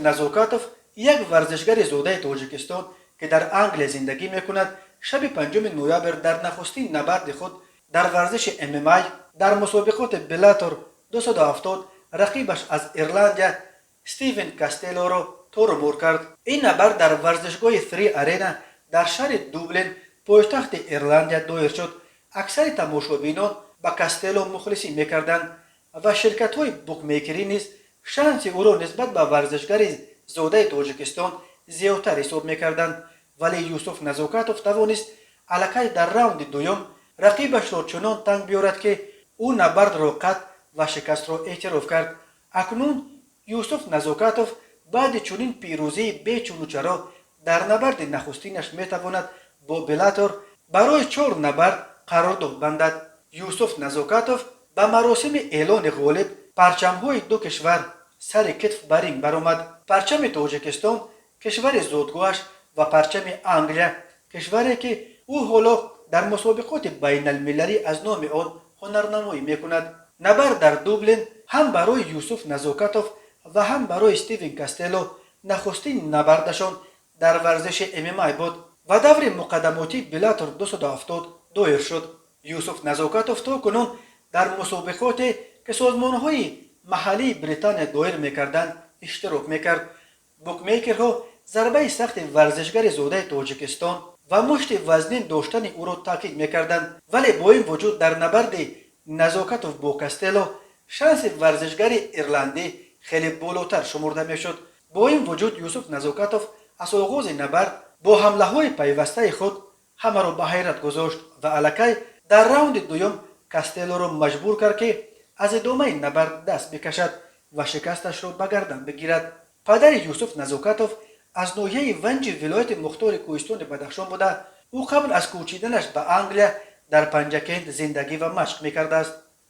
نزوکاتوف یک ورزشگر زوده تاجیکستان که در انگلیس زندگی میکند شب 5 نوامبر در نخستین نبرد خود در ورزش MMA در مسابقات بلاتور 270 رقیبش از ایرلندیا استیون کاستلو را تورمور کرد. این نبرد در ورزشگاه فری ارینا در شهر دوبلین پایتخت ایرلندیا دایر شد. اکثر تماشابینان با کاستلو مخلصی میکردند و شرکت‌های بوکمیکری نیز شانس او را نسبت به ورزشگر زوده تاجیکستان زیادتر حساب میکردند، ولی یوسف نزوکاتوف توانست الکی در راوند دوم رقیبش را چنان تنگ بیارد که او نبرد را قطع و شکست را اعتراف کرد. اکنون یوسف نزوکاتوف بعد چنین پیروزی بیچون و چرا در نبرد نخستینش میتواند با بلاتور برای 4 نبرد قرارداد بندد. یوسف نزوکاتوف به مراسم اعلان غالب پرچم‌های دو کشور سر کتف برین برآمد. پرچم تاجیکستان کشور زادگاهش و پرچم انگلیا کشوری که او حالا در مسابقات بین المللی از نام آن هنرنمایی میکند. نبرد در دوبلین هم برای یوسف نزوکاتوف و هم برای استیون کاستلو نخستین نبردشان در ورزش MMA بود و دور مقدماتی بلاتور 270 دایر شد. یوسف نزوکاتوف تا کنون در مسابقات که سازمان‌های محلی بریتانیا دایر میکردند اشتراک میکرد. بوکمیکرها ضربه سخت ورزشگر زوده تاجیکستان و مشت وزنین داشتن او را تاکید میکردند، ولی با این وجود در نبرد نزوکاتوف با کاستلو شانس ورزشگر ایرلندی خیلی بالاتر شمرده میشد. با این وجود یوسف نزوکاتوف از آغاز نبرد با حمله های پیوسته خود همه را به حیرت گذاشت و الکی در راوند دوم کاستلو را مجبور کرد که از ادامه نبرد دست بکشد و شکستش را به گردن بگیرد. پدر یوسف نزوکاتوف از ناحیه ونج ولایت مختار کوهستان بدخشان بوده. او قبل از کوچیدنش به انگلیا در پنجکند زندگی و مشق میکرده است.